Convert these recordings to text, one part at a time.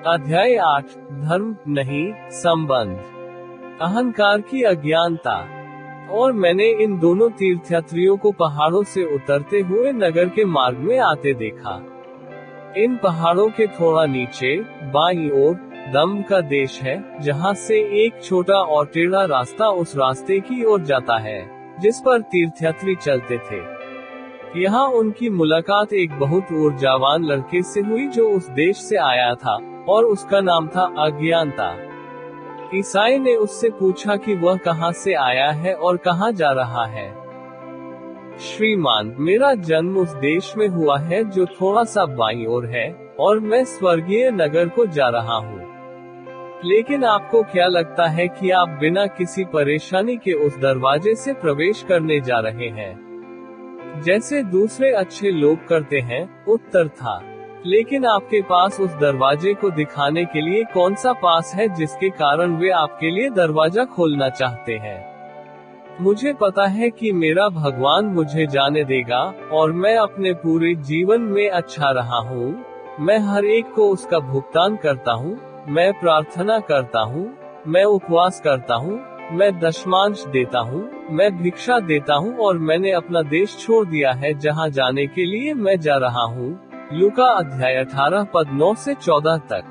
अध्याय 8 धर्म नहीं, संबंध। अहंकार की अज्ञानता। और मैंने इन दोनों तीर्थयात्रियों को पहाड़ों से उतरते हुए नगर के मार्ग में आते देखा। इन पहाड़ों के थोड़ा नीचे बाईं ओर दम्भ का देश है, जहाँ से एक छोटा और टेढ़ा रास्ता उस रास्ते की ओर जाता है जिस पर तीर्थयात्री चलते थे। यहाँ उनकी मुलाकात एक बहुत ऊर्जावान लड़के से हुई जो उस देश से आया था, और उसका नाम था अज्ञानता। ईसाई ने उससे पूछा कि वह कहाँ से आया है और कहाँ जा रहा है। श्रीमान, मेरा जन्म उस देश में हुआ है जो थोड़ा सा बाईं ओर है, और मैं स्वर्गीय नगर को जा रहा हूँ। लेकिन आपको क्या लगता है कि आप बिना किसी परेशानी के उस दरवाजे से प्रवेश करने जा रहे हैं, जैसे दूसरे अच्छे लोग करते हैं? उत्तर था, लेकिन आपके पास उस दरवाजे को दिखाने के लिए कौन सा पास है जिसके कारण वे आपके लिए दरवाजा खोलना चाहते हैं? मुझे पता है कि मेरा भगवान मुझे जाने देगा, और मैं अपने पूरे जीवन में अच्छा रहा हूँ। मैं हर एक को उसका भुगतान करता हूँ, मैं प्रार्थना करता हूँ, मैं उपवास करता हूँ, मैं दशमांश देता हूँ, मैं भिक्षा देता हूँ, और मैंने अपना देश छोड़ दिया है जहाँ जाने के लिए मैं जा रहा हूँ। लूका अध्याय 18 पद 9 से 14 तक।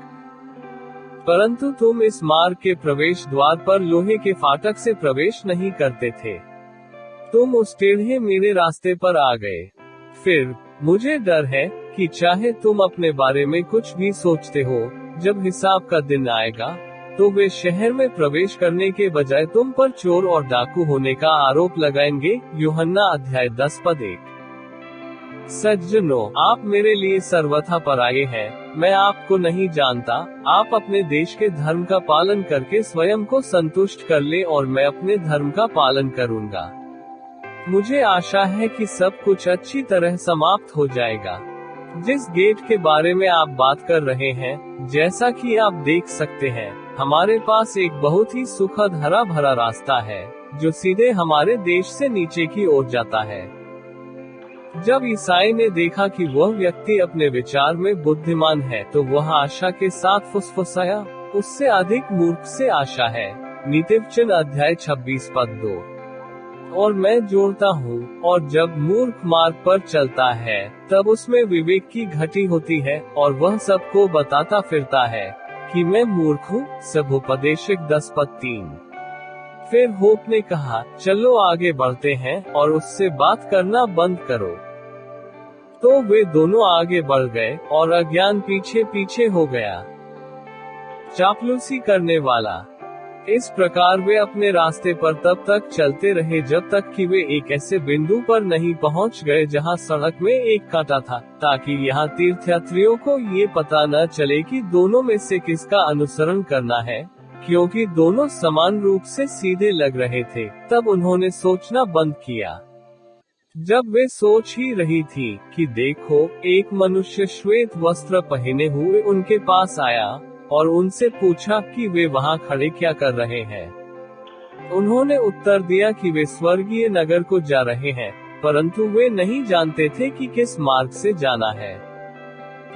परंतु तुम इस मार्ग के प्रवेश द्वार पर लोहे के फाटक से प्रवेश नहीं करते थे। तुम उस टेढ़े मेरे रास्ते पर आ गए। फिर मुझे डर है कि चाहे तुम अपने बारे में कुछ भी सोचते हो, जब हिसाब का दिन आएगा तो वे शहर में प्रवेश करने के बजाय तुम पर चोर और डाकू होने का आरोप लगाएंगे। यूहन्ना अध्याय 10 पद 1। सज्जनों, आप मेरे लिए सर्वथा पराये हैं, मैं आपको नहीं जानता। आप अपने देश के धर्म का पालन करके स्वयं को संतुष्ट कर ले, और मैं अपने धर्म का पालन करूंगा। मुझे आशा है कि सब कुछ अच्छी तरह समाप्त हो जाएगा। जिस गेट के बारे में आप बात कर रहे हैं, जैसा कि आप देख सकते हैं, हमारे पास एक बहुत ही सुखद हरा भरा रास्ता है जो सीधे हमारे देश से नीचे की ओर जाता है। जब ईसाई ने देखा कि वह व्यक्ति अपने विचार में बुद्धिमान है, तो वह आशा के साथ फुसफुसाया, उससे अधिक मूर्ख से आशा है। नीतिवचन अध्याय 26 पद 2। और मैं जोड़ता हूँ, और जब मूर्ख मार्ग पर चलता है तब उसमें विवेक की घटी होती है, और वह सबको बताता फिरता है कि मैं मूर्ख हूँ। सभोपदेशक 10 पद 3। फिर होप ने कहा, चलो आगे बढ़ते हैं और उससे बात करना बंद करो। तो वे दोनों आगे बढ़ गए, और अज्ञान पीछे पीछे हो गया। चापलूसी करने वाला। इस प्रकार वे अपने रास्ते पर तब तक चलते रहे जब तक कि वे एक ऐसे बिंदु पर नहीं पहुंच गए जहां सड़क में एक कांटा था, ताकि यहाँ तीर्थयात्रियों को ये पता न चले कि दोनों में से किसका अनुसरण करना है, क्योंकि दोनों समान रूप से सीधे लग रहे थे। तब उन्होंने सोचना बंद किया। जब वे सोच ही रही थी कि देखो, एक मनुष्य श्वेत वस्त्र पहने हुए उनके पास आया, और उनसे पूछा कि वे वहां खड़े क्या कर रहे हैं। उन्होंने उत्तर दिया कि वे स्वर्गीय नगर को जा रहे हैं, परंतु वे नहीं जानते थे कि किस मार्ग से जाना है।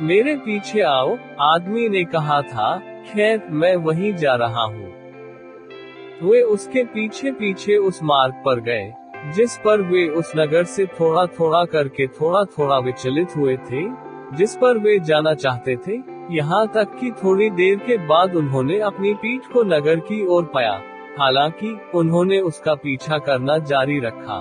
मेरे पीछे आओ, आदमी ने कहा था। खैर, मैं वहीं जा रहा हूँ। वे उसके पीछे पीछे उस मार्ग पर गए जिस पर वे उस नगर से थोड़ा थोड़ा करके थोड़ा थोड़ा विचलित हुए थे, जिस पर वे जाना चाहते थे। यहाँ तक कि थोड़ी देर के बाद उन्होंने अपनी पीठ को नगर की ओर पाया। हालांकि उन्होंने उसका पीछा करना जारी रखा,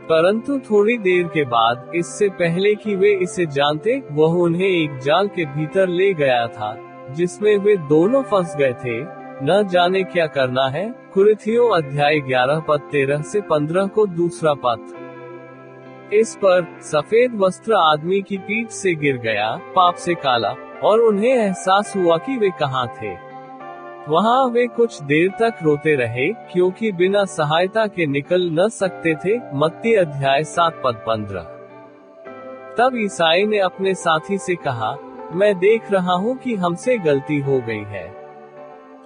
परंतु थोड़ी देर के बाद, इससे पहले कि वे इसे जानते, वह उन्हें एक जाल के भीतर ले गया था जिसमें वे दोनों फंस गए थे। न जाने क्या करना है। कुरिन्थियों अध्याय 11 पद 13 से 15 को दूसरा पद। इस पर सफेद वस्त्र आदमी की पीठ से गिर गया, पाप से काला, और उन्हें एहसास हुआ कि वे कहाँ थे। वहाँ वे कुछ देर तक रोते रहे, क्योंकि बिना सहायता के निकल न सकते थे। मत्ती अध्याय 7 पद 15। तब ईसाई ने अपने साथी से कहा, मैं देख रहा हूँ कि हमसे गलती हो गई है।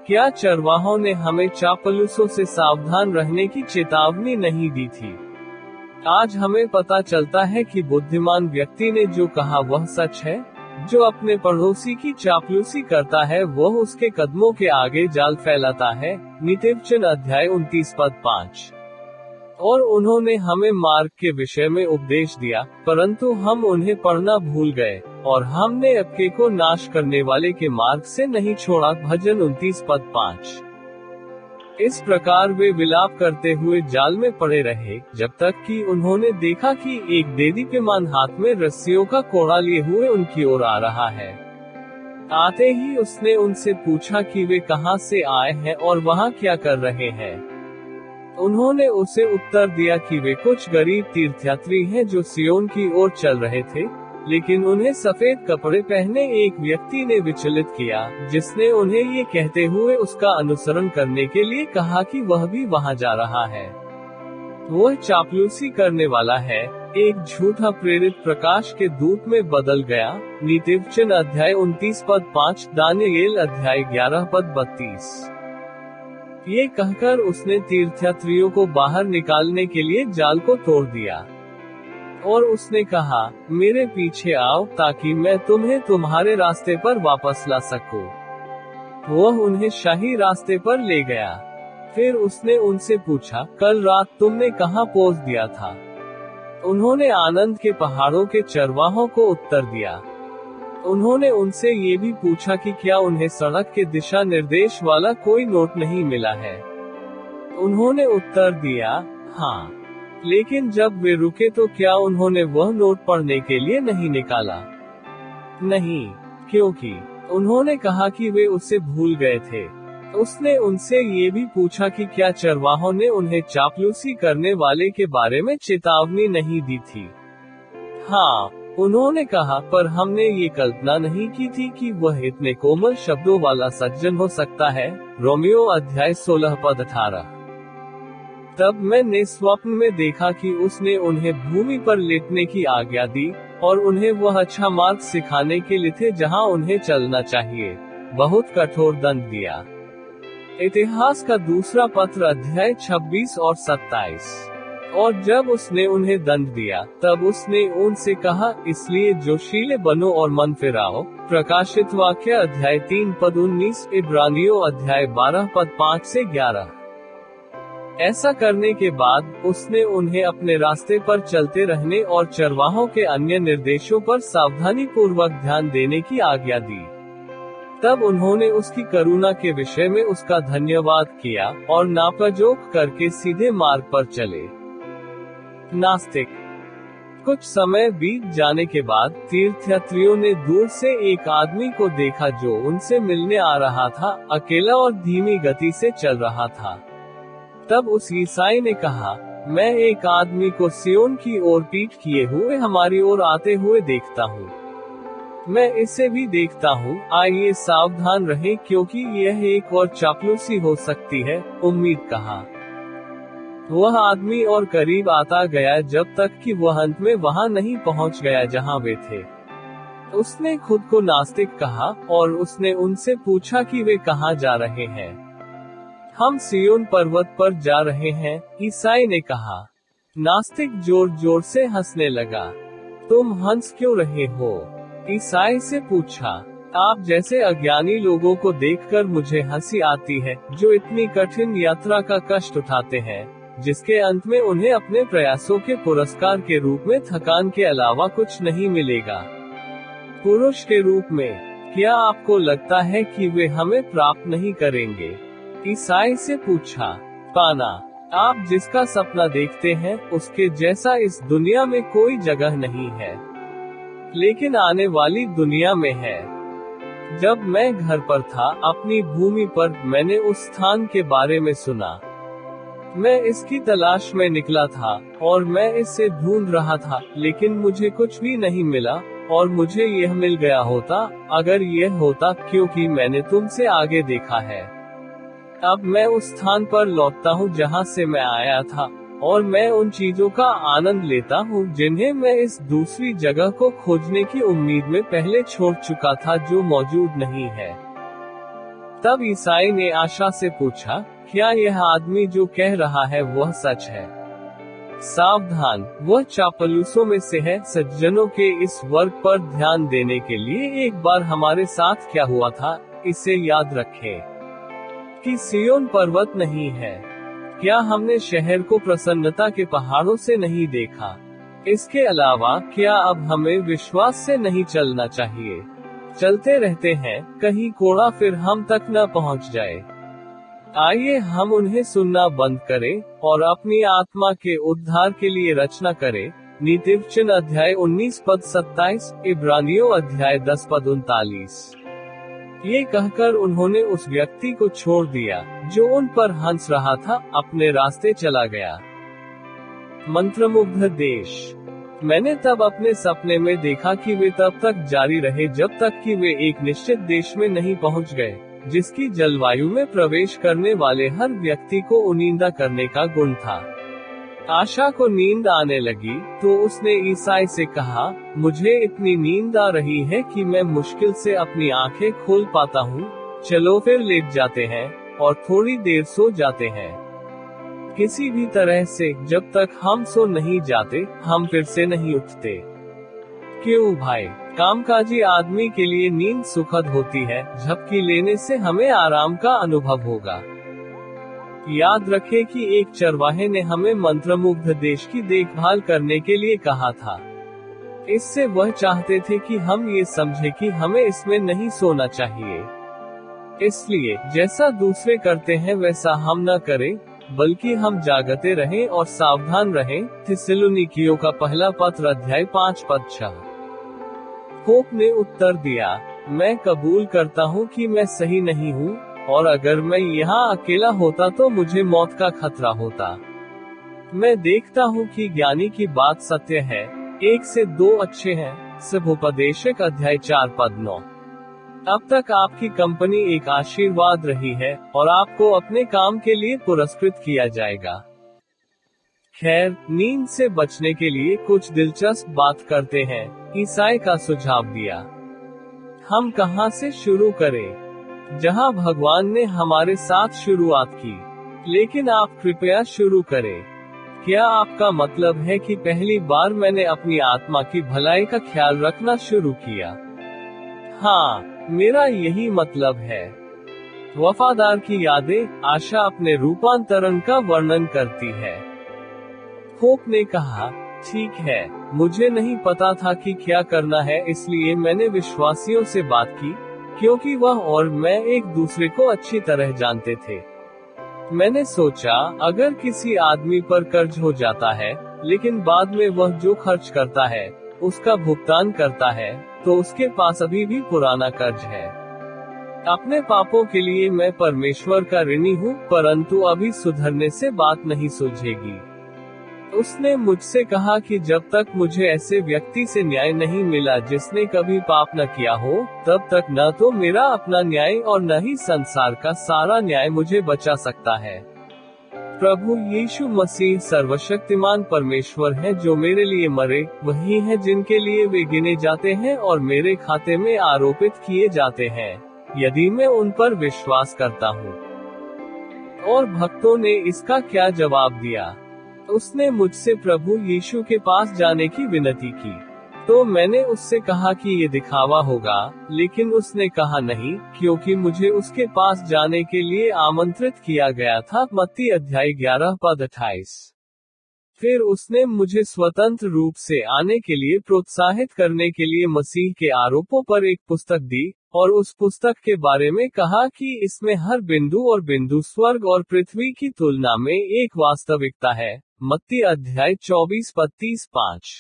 क्या चरवाहों ने हमें चापलूसों से सावधान रहने की चेतावनी नहीं दी थी? आज हमें पता चलता है कि बुद्धिमान व्यक्ति ने जो कहा वह सच है। जो अपने पड़ोसी की चापलूसी करता है वह उसके कदमों के आगे जाल फैलाता है। नीतिवचन अध्याय 29 पद 5। और उन्होंने हमें मार्ग के विषय में उपदेश दिया, परंतु हम उन्हें पढ़ना भूल गए, और हमने अक्के को नाश करने वाले के मार्ग से नहीं छोड़ा। भजन 29 पद 5। इस प्रकार वे विलाप करते हुए जाल में पड़े रहे, जब तक कि उन्होंने देखा कि एक देदीप्यमान हाथ में रस्सियों का कोड़ा लिए हुए उनकी ओर आ रहा है। आते ही उसने उनसे पूछा कि वे कहां से आए हैं और वहां क्या कर रहे हैं। उन्होंने उसे उत्तर दिया कि वे कुछ गरीब तीर्थयात्री हैं जो सियोन की ओर चल रहे थे, लेकिन उन्हें सफेद कपड़े पहने एक व्यक्ति ने विचलित किया, जिसने उन्हें ये कहते हुए उसका अनुसरण करने के लिए कहा कि वह भी वहां जा रहा है। वह चापलूसी करने वाला है, एक झूठा प्रेरित प्रकाश के दूत में बदल गया। नीतिवचन अध्याय 29 पद 5, दानियेल अध्याय 11 पद 32। ये कहकर उसने तीर्थयात्रियों को बाहर निकालने के लिए जाल को तोड़ दिया, और उसने कहा, मेरे पीछे आओ ताकि मैं तुम्हें तुम्हारे रास्ते पर वापस ला सकूं। वह उन्हें शाही रास्ते पर ले गया। फिर उसने उनसे पूछा, कल रात तुमने कहां पोस दिया था? उन्होंने आनंद के पहाड़ों के चरवाहों को उत्तर दिया। उन्होंने उनसे ये भी पूछा कि क्या उन्हें सड़क के दिशा निर्देश वाला कोई नोट नहीं मिला है। उन्होंने उत्तर दिया, हाँ। लेकिन जब वे रुके तो क्या उन्होंने वह नोट पढ़ने के लिए नहीं निकाला? नहीं, क्योंकि उन्होंने कहा कि वे उसे भूल गए थे। उसने उनसे ये भी पूछा कि क्या चरवाहों ने उन्हें चापलूसी करने वाले के बारे में चेतावनी नहीं दी थी। हाँ, उन्होंने कहा, पर हमने ये कल्पना नहीं की थी कि वह इतने कोमल शब्दों वाला सज्जन हो सकता है। रोमियो अध्याय 16 पद 18। तब मैंने स्वप्न में देखा कि उसने उन्हें भूमि पर लेटने की आज्ञा दी, और उन्हें वह अच्छा मार्ग सिखाने के लिए थे जहां उन्हें चलना चाहिए। बहुत कठोर दंड दिया। इतिहास का दूसरा पत्र अध्याय 26 और 27। और जब उसने उन्हें दंड दिया, तब उसने उनसे कहा, इसलिए जोशीले बनो और मन फिराओ। प्रकाशित वाक्य अध्याय 3 पद 19, इब्रानियों अध्याय 12 पद 5 से 11। ऐसा करने के बाद उसने उन्हें अपने रास्ते पर चलते रहने और चरवाहों के अन्य निर्देशों पर सावधानी पूर्वक ध्यान देने की आज्ञा दी। तब उन्होंने उसकी करुणा के विषय में उसका धन्यवाद किया और नापजोक करके सीधे मार्ग पर चले। नास्तिक। कुछ समय बीत जाने के बाद तीर्थयात्रियों ने दूर से एक आदमी को देखा जो उनसे मिलने आ रहा था, अकेला और धीमी गति से चल रहा था। तब उस ईसाई ने कहा, मैं एक आदमी को सियोन की ओर पीठ किए हुए हमारी ओर आते हुए देखता हूँ। मैं इसे भी देखता हूँ, आइए सावधान रहें क्योंकि यह एक और चापलूसी हो सकती है। उम्मीद कहा। वह आदमी और करीब आता गया जब तक कि वह अंत में वहां नहीं पहुंच गया जहां वे थे। उसने खुद को नास्तिक कहा और उसने उनसे पूछा कि वे कहां जा रहे हैं। हम सियोन पर्वत पर जा रहे हैं, ईसाई ने कहा। नास्तिक जोर जोर से हंसने लगा। तुम हंस क्यों रहे हो? ईसाई से पूछा। आप जैसे अज्ञानी लोगों को देखकर मुझे हंसी आती है, जो इतनी कठिन यात्रा का कष्ट उठाते हैं, जिसके अंत में उन्हें अपने प्रयासों के पुरस्कार के रूप में थकान के अलावा कुछ नहीं मिलेगा। पुरुष के रूप में क्या आपको लगता है कि वे हमें प्राप्त नहीं करेंगे? ईसाई से पूछा। पाना। आप जिसका सपना देखते हैं, उसके जैसा इस दुनिया में कोई जगह नहीं है, लेकिन आने वाली दुनिया में है। जब मैं घर पर था, अपनी भूमि पर, मैंने उस स्थान के बारे में सुना। मैं इसकी तलाश में निकला था और मैं इसे ढूंढ रहा था, लेकिन मुझे कुछ भी नहीं मिला। और मुझे यह मिल गया होता, अगर यह होता, क्योंकि मैंने तुमसे आगे देखा है। अब मैं उस स्थान पर लौटता हूँ जहाँ से मैं आया था, और मैं उन चीजों का आनंद लेता हूँ जिन्हें मैं इस दूसरी जगह को खोजने की उम्मीद में पहले छोड़ चुका था, जो मौजूद नहीं है। तब ईसाई ने आशा से पूछा, क्या यह आदमी जो कह रहा है वह सच है? सावधान, वह चापलूसों में से है। सज्जनों के इस वर्ग पर ध्यान देने के लिए एक बार हमारे साथ क्या हुआ था, इसे याद रखें कि सियोन पर्वत नहीं है। क्या हमने शहर को प्रसन्नता के पहाड़ों से नहीं देखा? इसके अलावा क्या अब हमें विश्वास से नहीं चलना चाहिए? चलते रहते हैं, कहीं कोड़ा फिर हम तक न पहुंच जाए। आइए हम उन्हें सुनना बंद करें और अपनी आत्मा के उद्धार के लिए रचना करें। नीतिवचन अध्याय 19 पद 27, इब्रानियों अध्याय 10 पद 39। ये कहकर उन्होंने उस व्यक्ति को छोड़ दिया जो उन पर हंस रहा था, अपने रास्ते चला गया। मंत्रमुग्ध देश। मैंने तब अपने सपने में देखा कि वे तब तक जारी रहे जब तक कि वे एक निश्चित देश में नहीं पहुंच गए, जिसकी जलवायु में प्रवेश करने वाले हर व्यक्ति को उनींदा करने का गुण था। आशा को नींद आने लगी, तो उसने ईसाई से कहा, मुझे इतनी नींद आ रही है कि मैं मुश्किल से अपनी आंखें खोल पाता हूँ। चलो फिर लेट जाते हैं और थोड़ी देर सो जाते हैं। किसी भी तरह से जब तक हम सो नहीं जाते, हम फिर से नहीं उठते। क्यों भाई? कामकाजी आदमी के लिए नींद सुखद होती है, झपकी लेने से हमें आराम का अनुभव होगा। याद रखें कि एक चरवाहे ने हमें मंत्रमुग्ध देश की देखभाल करने के लिए कहा था। इससे वह चाहते थे कि हम ये समझें कि हमें इसमें नहीं सोना चाहिए। इसलिए जैसा दूसरे करते हैं वैसा हम न करें, बल्कि हम जागते रहें और सावधान रहें। थिस्सलुनीकियों का पहला पत्र अध्याय 5 पद 6। होप ने उत्तर दिया, मैं कबूल करता हूँ कि मैं सही नहीं हूँ, और अगर मैं यहाँ अकेला होता तो मुझे मौत का खतरा होता। मैं देखता हूँ कि ज्ञानी की बात सत्य है, 1 से 2 अच्छे हैं। शुभोपदेशक अध्याय 4 पद 9। अब तक आपकी कंपनी एक आशीर्वाद रही है और आपको अपने काम के लिए पुरस्कृत किया जाएगा। खैर, नींद से बचने के लिए कुछ दिलचस्प बात करते हैं। ईसाई का सुझाव दिया। हम कहां से शुरू करें? जहां भगवान ने हमारे साथ शुरुआत की। लेकिन आप कृपया शुरू करें। क्या आपका मतलब है कि पहली बार मैंने अपनी आत्मा की भलाई का ख्याल रखना शुरू किया? हाँ, मेरा यही मतलब है। वफादार की यादें, आशा अपने रूपांतरण का वर्णन करती है। होप ने कहा, ठीक है, मुझे नहीं पता था कि क्या करना है, इसलिए मैंने विश्वासियों से बात की, क्योंकि वह और मैं एक दूसरे को अच्छी तरह जानते थे। मैंने सोचा, अगर किसी आदमी पर कर्ज हो जाता है, लेकिन बाद में वह जो खर्च करता है, उसका भुगतान करता है, तो उसके पास अभी भी पुराना कर्ज है। अपने पापों के लिए मैं परमेश्वर का ऋणी हूँ, परंतु अभी सुधरने से बात नहीं सुलझेगी। उसने मुझसे कहा कि जब तक मुझे ऐसे व्यक्ति से न्याय नहीं मिला जिसने कभी पाप न किया हो, तब तक न तो मेरा अपना न्याय और न ही संसार का सारा न्याय मुझे बचा सकता है। प्रभु यीशु मसीह सर्वशक्तिमान परमेश्वर है जो मेरे लिए मरे, वही है जिनके लिए वे गिने जाते हैं और मेरे खाते में आरोपित किए जाते हैं, यदि मैं उन पर विश्वास करता हूँ। और भक्तों ने इसका क्या जवाब दिया? उसने मुझसे प्रभु यीशु के पास जाने की विनती की। तो मैंने उससे कहा कि ये दिखावा होगा, लेकिन उसने कहा नहीं, क्योंकि मुझे उसके पास जाने के लिए आमंत्रित किया गया था। मत्ती अध्याय 11 पद 28। फिर उसने मुझे स्वतंत्र रूप से आने के लिए प्रोत्साहित करने के लिए मसीह के आरोपों पर एक पुस्तक दी, और उस पुस्तक के बारे में कहा कि इसमें हर बिंदु और बिंदु स्वर्ग और पृथ्वी की तुलना में एक वास्तविकता है। मत्ती अध्याय 24 पद 30-5।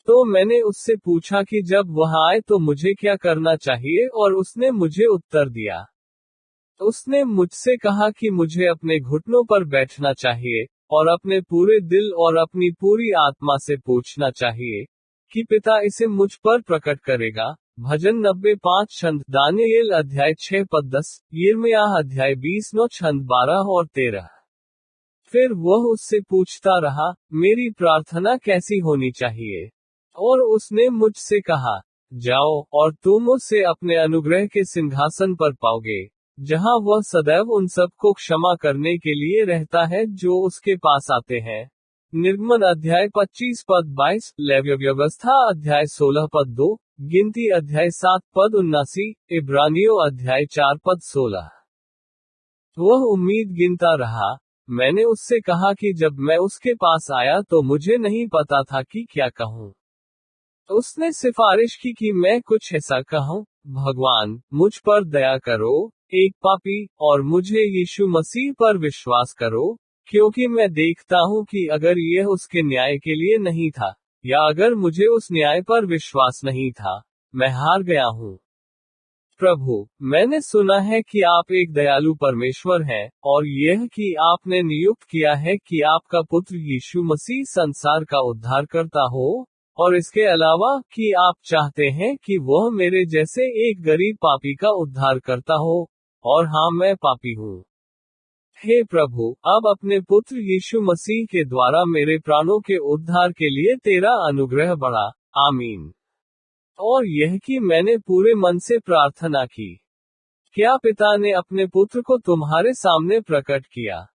तो मैंने उससे पूछा कि जब वह आए तो मुझे क्या करना चाहिए, और उसने मुझे उत्तर दिया। उसने मुझसे कहा कि मुझे अपने घुटनों पर बैठना चाहिए, और अपने पूरे दिल और अपनी पूरी आत्मा से पूछना चाहिए कि पिता इसे मुझ पर प्रकट करेगा। भजन 90:5 छंद, दानियेल अध्याय 6 पद 10, यिर्मयाह अध्याय 20:9 छंद 12 और 13। फिर वह उससे पूछता रहा, मेरी प्रार्थना कैसी होनी चाहिए? और उसने मुझसे कहा, जाओ और तुम उसे अपने अनुग्रह के सिंहासन पर पाओगे, जहां वह सदैव उन सब को क्षमा करने के लिए रहता है जो उसके पास आते हैं, निर्गमन अध्याय 25 पद 22, लेव्य व्यवस्था अध्याय 16 पद 2, गिनती अध्याय 7 पद 79, इब्रानियों अध्याय 4 पद 16। वह उम्मीद गिनता रहा। मैंने उससे कहा कि जब मैं उसके पास आया तो मुझे नहीं पता था कि क्या कहूँ। उसने सिफारिश की कि मैं कुछ ऐसा कहूँ, भगवान, मुझ पर दया करो, एक पापी, और मुझे यीशु मसीह पर विश्वास करो, क्योंकि मैं देखता हूँ कि अगर यह उसके न्याय के लिए नहीं था, या अगर मुझे उस न्याय पर विश्वास नहीं था, मैं हार गया हूँ। प्रभु, मैंने सुना है कि आप एक दयालु परमेश्वर हैं, और यह कि आपने नियुक्त किया है कि आपका पुत्र यीशु मसीह संसार का उद्धारकर्ता हो, और इसके अलावा कि आप चाहते हैं कि वह मेरे जैसे एक गरीब पापी का उद्धार करता हो, और हाँ, मैं पापी हूँ। हे प्रभु, अब अपने पुत्र यीशु मसीह के द्वारा मेरे प्राणों के उद्धार के लिए तेरा अनुग्रह बढ़ा। आमीन। और यह कि मैंने पूरे मन से प्रार्थना की। क्या पिता ने अपने पुत्र को तुम्हारे सामने प्रकट किया?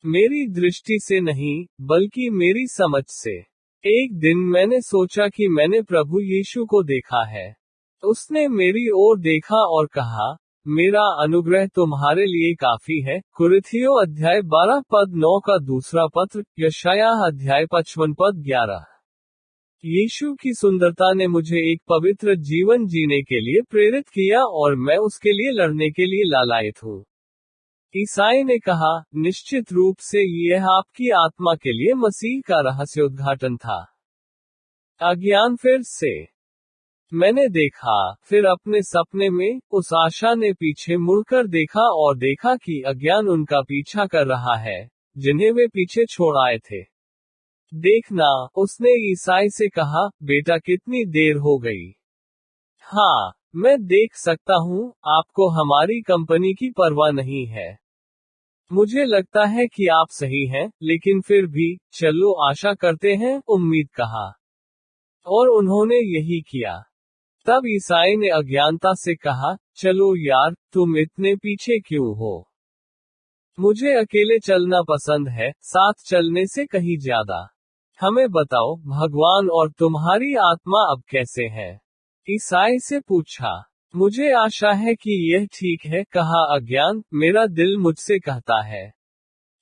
मेरी दृष्टि से नहीं, बल्कि मेरी समझ से। एक दिन मैंने सोचा कि मैंने प्रभु यीशु को देखा है। उसने मेरी ओर देखा और कहा, मेरा अनुग्रह तुम्हारे लिए काफी है। कुरिन्थियों अध्याय 12 पद 9 का दूसरा पत्र, यशायाह अध्याय 55 पद 11। यीशु की सुंदरता ने मुझे एक पवित्र जीवन जीने के लिए प्रेरित किया और मैं उसके लिए लड़ने के लिए लालायित हूँ। ईसाई ने कहा, निश्चित रूप से यह आपकी आत्मा के लिए मसीह का रहस्य उद्घाटन था। अज्ञान फिर से। मैंने देखा, फिर अपने सपने में, उस आशा ने पीछे मुड़कर देखा और देखा कि अज्ञान उनका पीछा कर रहा है, जिन्हें वे पीछे छोड़ आए थे। देखना, उसने ईसाई से कहा, बेटा कितनी देर हो गई। हाँ, मैं देख सकता हूँ, आपको हमारी कंपनी की परवाह नहीं है। मुझे लगता है कि आप सही हैं, लेकिन फिर भी, चलो आशा करते हैं, उम्मीद कहा। और उन्होंने यही किया। तब ईसाई ने अज्ञानता से कहा, चलो यार, तुम इतने पीछे क्यों हो? मुझे अकेले चलना पसंद है, साथ चलने से कहीं ज्यादा। हमें बताओ, भगवान और तुम्हारी आत्मा अब कैसे है? ईसाई से पूछा। मुझे आशा है कि यह ठीक है, कहा अज्ञान, मेरा दिल मुझसे कहता है।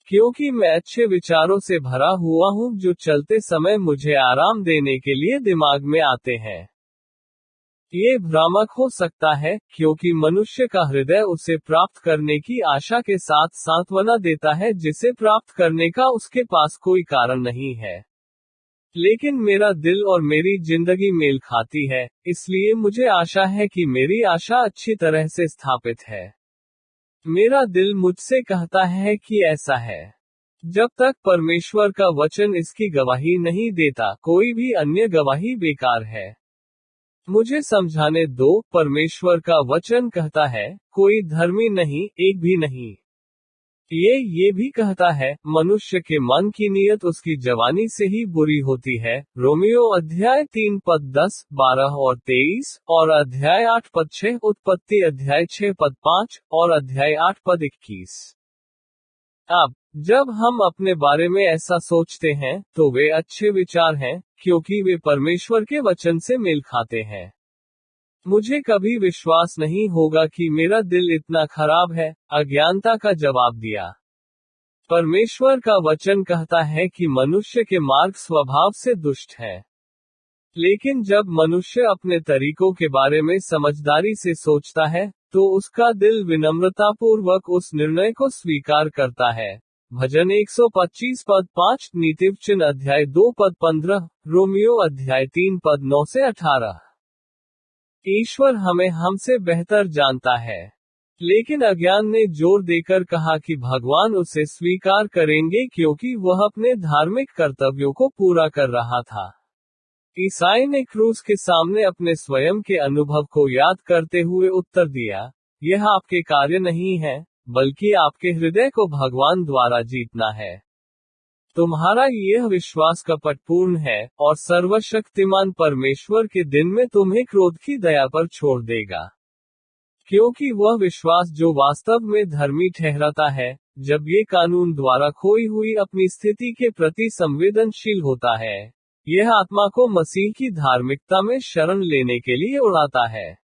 क्योंकि मैं अच्छे विचारों से भरा हुआ हूँ जो चलते समय मुझे आराम देने के लिए दिमाग में आते हैं। ये भ्रामक हो सकता है, क्योंकि मनुष्य का हृदय उसे प्राप्त करने की आशा के साथ सांत्वना देता है जिसे प्राप्त करने का उसके पास कोई कारण नहीं है। लेकिन मेरा दिल और मेरी जिंदगी मेल खाती है, इसलिए मुझे आशा है कि मेरी आशा अच्छी तरह से स्थापित है। मेरा दिल मुझसे कहता है कि ऐसा है। जब तक परमेश्वर का वचन इसकी गवाही नहीं देता, कोई भी अन्य गवाही बेकार है। मुझे समझाने दो, परमेश्वर का वचन कहता है, कोई धर्मी नहीं, एक भी नहीं। ये भी कहता है, मनुष्य के मन की नीयत उसकी जवानी से ही बुरी होती है। रोमियो अध्याय 3 पद 10, 12 और 23, और अध्याय 8 पद 6, उत्पत्ति अध्याय 6 पद 5, और अध्याय 8 पद 21। अब, जब हम अपने बारे में ऐसा सोचते हैं, तो वे अच्छे विचार हैं, क्योंकि वे परमेश्वर के वचन से मेल खाते हैं। मुझे कभी विश्वास नहीं होगा कि मेरा दिल इतना खराब है, अज्ञानता का जवाब दिया। परमेश्वर का वचन कहता है कि मनुष्य के मार्ग स्वभाव से दुष्ट है। लेकिन जब मनुष्य अपने तरीकों के बारे में समझदारी से सोचता है, तो उसका दिल विनम्रतापूर्वक उस निर्णय को स्वीकार करता है। भजन 125 पद 5, नीतिवचन अध्याय 2 पद 15, रोमियो अध्याय 3 पद 9 से 18। ईश्वर हमें हमसे बेहतर जानता है। लेकिन अज्ञान ने जोर देकर कहा कि भगवान उसे स्वीकार करेंगे क्योंकि वह अपने धार्मिक कर्तव्यों को पूरा कर रहा था। ईसाई ने क्रूस के सामने अपने स्वयं के अनुभव को याद करते हुए उत्तर दिया, यह आपके कार्य नहीं है, बल्कि आपके हृदय को भगवान द्वारा जीतना है। तुम्हारा यह विश्वास कपटपूर्ण है, और सर्वशक्तिमान परमेश्वर के दिन में तुम्हें क्रोध की दया पर छोड़ देगा। क्योंकि वह विश्वास जो वास्तव में धर्मी ठहराता है, जब ये कानून द्वारा खोई हुई अपनी स्थिति के प्रति संवेदनशील होता है, यह आत्मा को मसीह की धार्मिकता में शरण लेने के लिए उड़ाता है।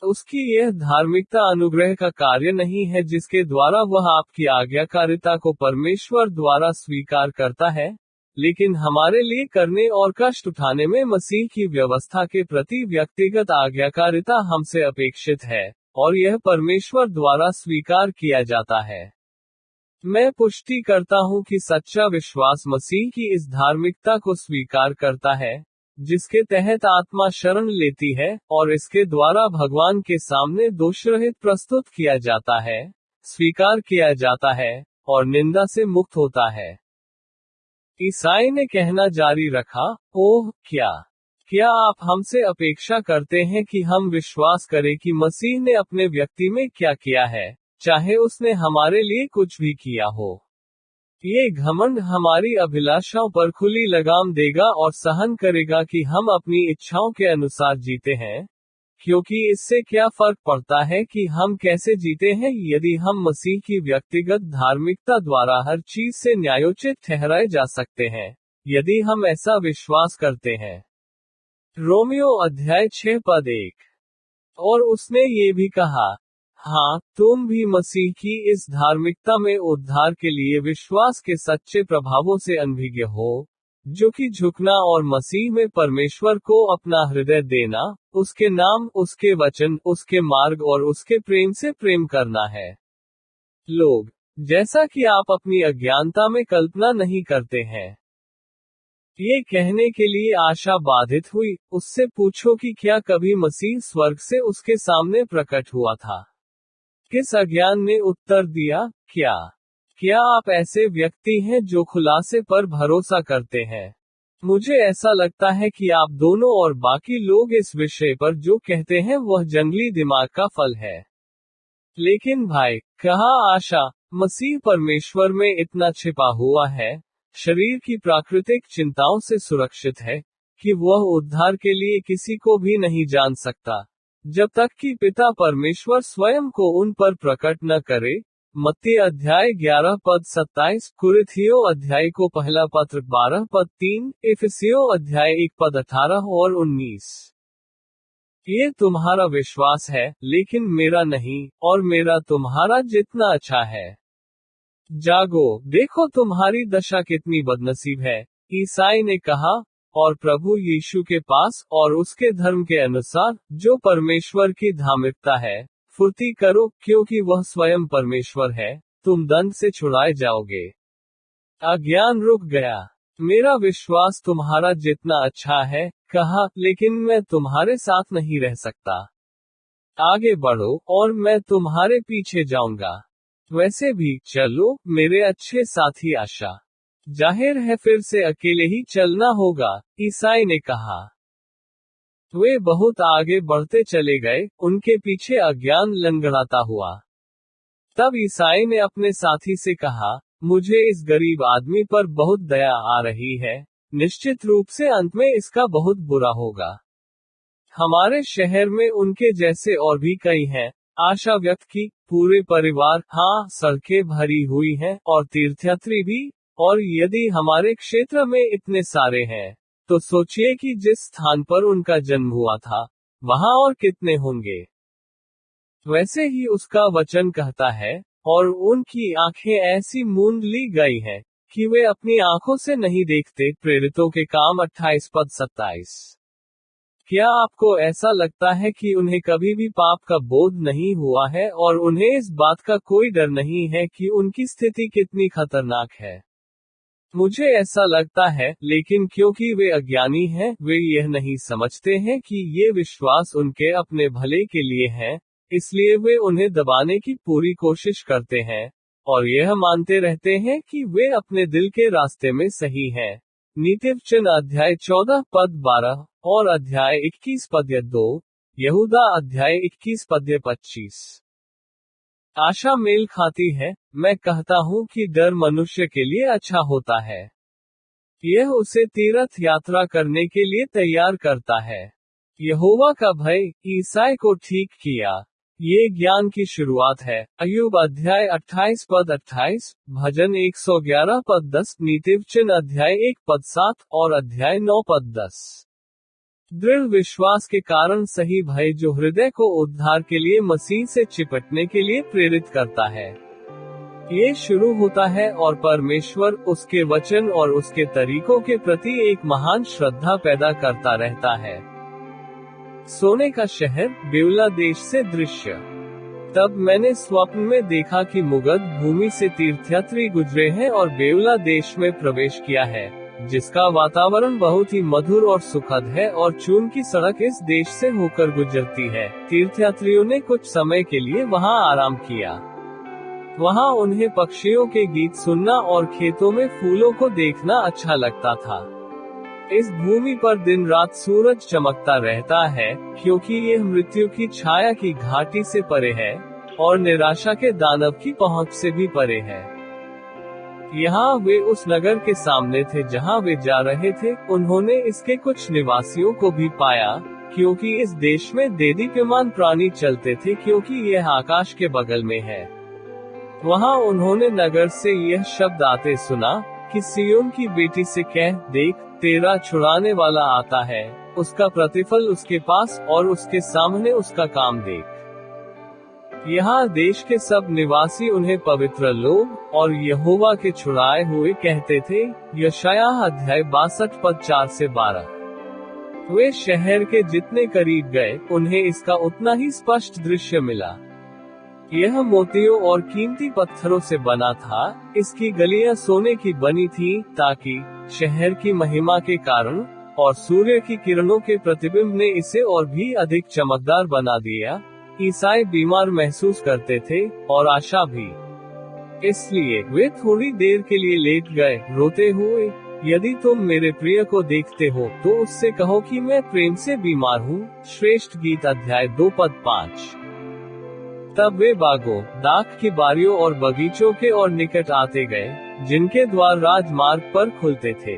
उसकी यह धार्मिकता अनुग्रह का कार्य नहीं है जिसके द्वारा वह आपकी आज्ञाकारिता को परमेश्वर द्वारा स्वीकार करता है, लेकिन हमारे लिए करने और कष्ट उठाने में मसीह की व्यवस्था के प्रति व्यक्तिगत आज्ञाकारिता हमसे अपेक्षित है, और यह परमेश्वर द्वारा स्वीकार किया जाता है। मैं पुष्टि करता हूँ कि सच्चा विश्वास मसीह की इस धार्मिकता को स्वीकार करता है, जिसके तहत आत्मा शरण लेती है, और इसके द्वारा भगवान के सामने दोषरहित प्रस्तुत किया जाता है, स्वीकार किया जाता है, और निंदा से मुक्त होता है। ईसाई ने कहना जारी रखा, ओह, क्या आप हमसे अपेक्षा करते हैं कि हम विश्वास करें कि मसीह ने अपने व्यक्ति में क्या किया है, चाहे उसने हमारे लिए कुछ भी किया हो। ये घमंड हमारी अभिलाषाओं पर खुली लगाम देगा और सहन करेगा कि हम अपनी इच्छाओं के अनुसार जीते हैं, क्योंकि इससे क्या फर्क पड़ता है कि हम कैसे जीते हैं यदि हम मसीह की व्यक्तिगत धार्मिकता द्वारा हर चीज से न्यायोचित ठहराए जा सकते हैं, यदि हम ऐसा विश्वास करते हैं। रोमियो अध्याय 6 पद 1। और उसने ये भी कहा, हाँ, तुम भी मसीह की इस धार्मिकता में उद्धार के लिए विश्वास के सच्चे प्रभावों से अनभिज्ञ हो, जो कि झुकना और मसीह में परमेश्वर को अपना हृदय देना, उसके नाम, उसके वचन, उसके मार्ग और उसके प्रेम से प्रेम करना है। लोग, जैसा कि आप अपनी अज्ञानता में कल्पना नहीं करते हैं। ये कहने के लिए आशा बाधित हुई, उससे पूछो कि क्या कभी मसीह स्वर्ग से उसके सामने प्रकट हुआ था। किस अज्ञान ने उत्तर दिया, क्या आप ऐसे व्यक्ति हैं जो खुलासे पर भरोसा करते हैं? मुझे ऐसा लगता है कि आप दोनों और बाकी लोग इस विषय पर जो कहते हैं वह जंगली दिमाग का फल है। लेकिन भाई, कहा आशा, मसीह परमेश्वर में इतना छिपा हुआ है, शरीर की प्राकृतिक चिंताओं से सुरक्षित है, कि वह उद्धार के लिए किसी को भी नहीं जान सकता, जब तक कि पिता परमेश्वर स्वयं को उन पर प्रकट न करे। मत्ती अध्याय 11 पद 27, कुरिन्थियों अध्याय को पहला पत्र 12 पद 3, इफिसियों अध्याय 1 पद 18 और 19। ये तुम्हारा विश्वास है, लेकिन मेरा नहीं, और मेरा तुम्हारा जितना अच्छा है। जागो, देखो तुम्हारी दशा कितनी बदनसीब है। ईसाई ने कहा, और प्रभु यीशु के पास और उसके धर्म के अनुसार, जो परमेश्वर की धार्मिकता है, फुर्ती करो, क्योंकि वह स्वयं परमेश्वर है, तुम दंड से छुड़ाए जाओगे। अज्ञान रुक गया। मेरा विश्वास तुम्हारा जितना अच्छा है, कहा, लेकिन मैं तुम्हारे साथ नहीं रह सकता। आगे बढ़ो, और मैं तुम्हारे पीछे जाऊंगा। वैसे भी, चलो, मेरे अच्छे साथी आशा। जाहिर है फिर से अकेले ही चलना होगा, ईसाई ने कहा। वे बहुत आगे बढ़ते चले गए, उनके पीछे अज्ञान लंगड़ाता हुआ। तब ईसाई ने अपने साथी से कहा, मुझे इस गरीब आदमी पर बहुत दया आ रही है, निश्चित रूप से अंत में इसका बहुत बुरा होगा। हमारे शहर में उनके जैसे और भी कई हैं। आशा व्यक्त की, पूरे परिवार, हाँ, सड़कें भरी हुई हैं, और तीर्थयात्री भी। और यदि हमारे क्षेत्र में इतने सारे हैं, तो सोचिए कि जिस स्थान पर उनका जन्म हुआ था, वहां और कितने होंगे। वैसे ही उसका वचन कहता है, और उनकी आंखें ऐसी मूंद ली गई हैं, कि वे अपनी आंखों से नहीं देखते। प्रेरितों के काम 28 पद 27। क्या आपको ऐसा लगता है कि उन्हें कभी भी पाप का बोध नहीं हुआ है और उन्हें इस बात का कोई डर नहीं है कि उनकी स्थिति कितनी खतरनाक है? मुझे ऐसा लगता है, लेकिन क्योंकि वे अज्ञानी हैं, वे यह नहीं समझते हैं कि ये विश्वास उनके अपने भले के लिए है, इसलिए वे उन्हें दबाने की पूरी कोशिश करते हैं, और यह मानते रहते हैं कि वे अपने दिल के रास्ते में सही हैं। नीतिवचन अध्याय 14 पद 12, और अध्याय 21 पद 2, यहूदा अध्याय 21 पद 25। आशा मेल खाती है। मैं कहता हूँ कि डर मनुष्य के लिए अच्छा होता है। यह उसे तीर्थ यात्रा करने के लिए तैयार करता है। यहोवा का भय ईसाई को ठीक किया। ये ज्ञान की शुरुआत है। अय्यूब अध्याय 28 पद 28, भजन 111 पद 10, नीतिवचन अध्याय 1 पद 7 और अध्याय 9 पद 10। दृढ़ विश्वास के कारण सही भय जो हृदय को उद्धार के लिए मसीह से चिपटने के लिए प्रेरित करता है। ये शुरू होता है और परमेश्वर, उसके वचन और उसके तरीकों के प्रति एक महान श्रद्धा पैदा करता रहता है। सोने का शहर, बेउला देश से दृश्य। तब मैंने स्वप्न में देखा कि मुगध भूमि से तीर्थयात्री गुजरे हैं और बेउला देश में प्रवेश किया है, जिसका वातावरण बहुत ही मधुर और सुखद है और चून की सड़क इस देश से होकर गुजरती है। तीर्थयात्रियों ने कुछ समय के लिए वहां आराम किया। वहां उन्हें पक्षियों के गीत सुनना और खेतों में फूलों को देखना अच्छा लगता था। इस भूमि पर दिन रात सूरज चमकता रहता है, क्योंकि यह मृत्यु की छाया की घाटी से परे है और निराशा के दानव की पहुंच से भी परे है। यहाँ वे उस नगर के सामने थे जहाँ वे जा रहे थे। उन्होंने इसके कुछ निवासियों को भी पाया, क्योंकि इस देश में देदीप्यमान प्राणी चलते थे, क्योंकि यह आकाश के बगल में है। वहाँ उन्होंने नगर से यह शब्द आते सुना कि सियोन की बेटी से कह, देख, तेरा छुड़ाने वाला आता है, उसका प्रतिफल उसके पास और उसके सामने उसका काम देख। यहाँ देश के सब निवासी उन्हें पवित्र लोग और यहोवा के छुड़ाए हुए कहते थे। यशायाह अध्याय 62 पद 4 से 12। वे शहर के जितने करीब गए, उन्हें इसका उतना ही स्पष्ट दृश्य मिला। यह मोतियों और कीमती पत्थरों से बना था। इसकी गलियां सोने की बनी थी, ताकि शहर की महिमा के कारण और सूर्य की किरणों के प्रतिबिंब ने इसे और भी अधिक चमकदार बना दिया। ईसाई बीमार महसूस करते थे और आशा भी। इसलिए वे थोड़ी देर के लिए लेट गए, रोते हुए। यदि तुम मेरे प्रिय को देखते हो तो उससे कहो कि मैं प्रेम से बीमार हूँ। श्रेष्ठ गीत अध्याय 2 पद 5। तब वे बागों, दाख की बारियों और बगीचों के और निकट आते गए, जिनके द्वार राजमार्ग पर खुलते थे।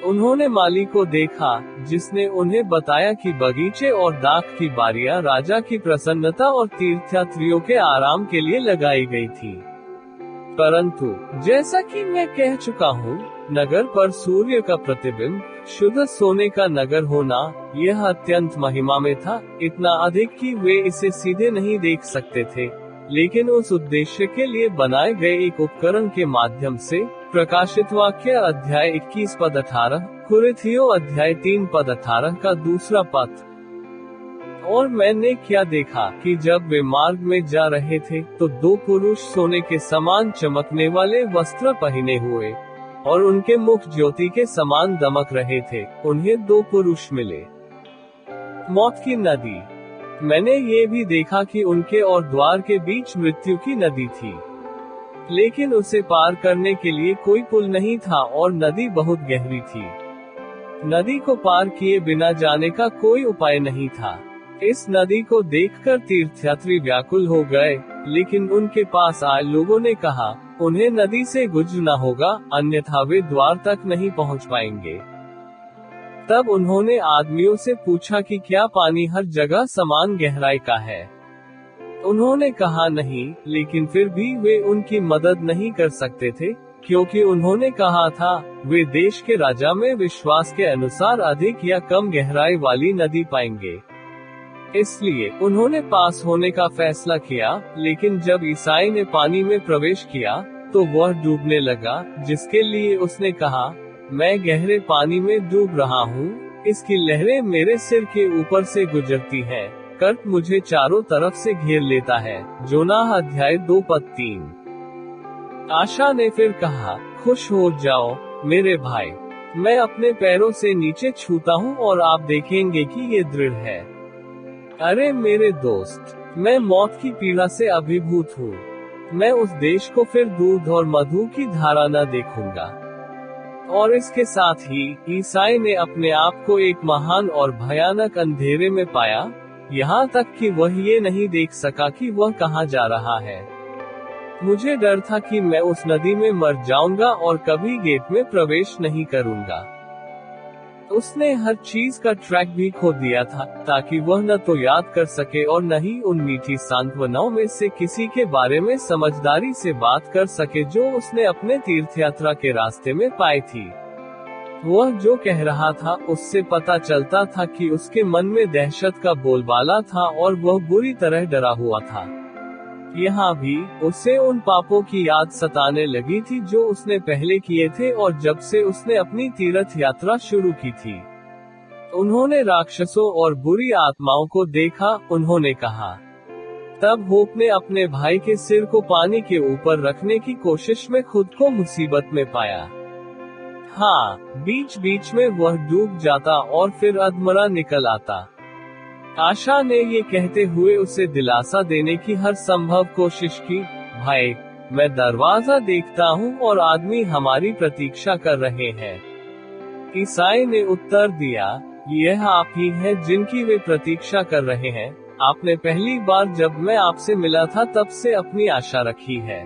उन्होंने माली को देखा, जिसने उन्हें बताया कि बगीचे और दाख की बारियां राजा की प्रसन्नता और तीर्थयात्रियों के आराम के लिए लगाई गई थी। परंतु जैसा कि मैं कह चुका हूँ, नगर पर सूर्य का प्रतिबिंब, शुद्ध सोने का नगर होना, यह अत्यंत महिमा में था, इतना अधिक कि वे इसे सीधे नहीं देख सकते थे, लेकिन उस उद्देश्य के लिए बनाए गए एक उपकरण के माध्यम से। प्रकाशित वाक्य अध्याय 21 पद 18, कुरिन्थियों अध्याय 3 पद 18 का दूसरा पद। और मैंने क्या देखा कि जब वे मार्ग में जा रहे थे, तो 2 पुरुष सोने के समान चमकने वाले वस्त्र पहने हुए और उनके मुख ज्योति के समान दमक रहे थे। उन्हें 2 पुरुष मिले। मौत की नदी। मैंने ये भी देखा कि उनके और द्वार के बीच मृत्यु की नदी थी, लेकिन उसे पार करने के लिए कोई पुल नहीं था और नदी बहुत गहरी थी। नदी को पार किए बिना जाने का कोई उपाय नहीं था। इस नदी को देखकर तीर्थयात्री व्याकुल हो गए, लेकिन उनके पास आए लोगों ने कहा, उन्हें नदी से गुजरना होगा, अन्यथा वे द्वार तक नहीं पहुंच पाएंगे। तब उन्होंने आदमियों से पूछा कि क्या पानी हर जगह समान गहराई का है। उन्होंने कहा नहीं, लेकिन फिर भी वे उनकी मदद नहीं कर सकते थे, क्योंकि उन्होंने कहा था, वे देश के राजा में विश्वास के अनुसार अधिक या कम गहराई वाली नदी पाएंगे। इसलिए उन्होंने पास होने का फैसला किया, लेकिन जब ईसाई ने पानी में प्रवेश किया, तो वह डूबने लगा, जिसके लिए उसने कहा, मैं गहरे पानी में डूब रहा हूँ, इसकी लहरें मेरे सिर के ऊपर से गुजरती हैं, कर्क मुझे चारों तरफ से घेर लेता है। जोनाह अध्याय 2 पद 3। आशा ने फिर कहा, खुश हो जाओ मेरे भाई, मैं अपने पैरों से नीचे छूता हूँ और आप देखेंगे कि ये दृढ़ है। अरे मेरे दोस्त, मैं मौत की पीड़ा से अभिभूत हूँ। मैं उस देश को फिर दूध और मधु की धारा न देखूंगा। और इसके साथ ही ईसाई ने अपने आप को एक महान और भयानक अंधेरे में पाया, यहाँ तक कि वह ये नहीं देख सका कि वह कहाँ जा रहा है। मुझे डर था कि मैं उस नदी में मर जाऊंगा और कभी गेट में प्रवेश नहीं करूंगा। उसने हर चीज का ट्रैक भी खो दिया था, ताकि वह न तो याद कर सके और न ही उन मीठी सांत्वनाओं में से किसी के बारे में समझदारी से बात कर सके जो उसने अपने तीर्थयात्रा के रास्ते में पाई थी। वह जो कह रहा था उससे पता चलता था कि उसके मन में दहशत का बोलबाला था और वह बुरी तरह डरा हुआ था। यहाँ भी उसे उन पापों की याद सताने लगी थी जो उसने पहले किए थे और जब से उसने अपनी तीर्थ यात्रा शुरू की थी। उन्होंने राक्षसों और बुरी आत्माओं को देखा, उन्होंने कहा। तब होप ने अपने भाई के सिर को पानी के ऊपर रखने की कोशिश में खुद को मुसीबत में पाया। हाँ, बीच बीच में वह डूब जाता और फिर अधमरा निकल आता। आशा ने ये कहते हुए उसे दिलासा देने की हर संभव कोशिश की। भाई, मैं दरवाजा देखता हूँ और आदमी हमारी प्रतीक्षा कर रहे हैं। ईसाई ने उत्तर दिया, यह आप ही हैं जिनकी वे प्रतीक्षा कर रहे हैं। आपने पहली बार जब मैं आपसे मिला था तब से अपनी आशा रखी है।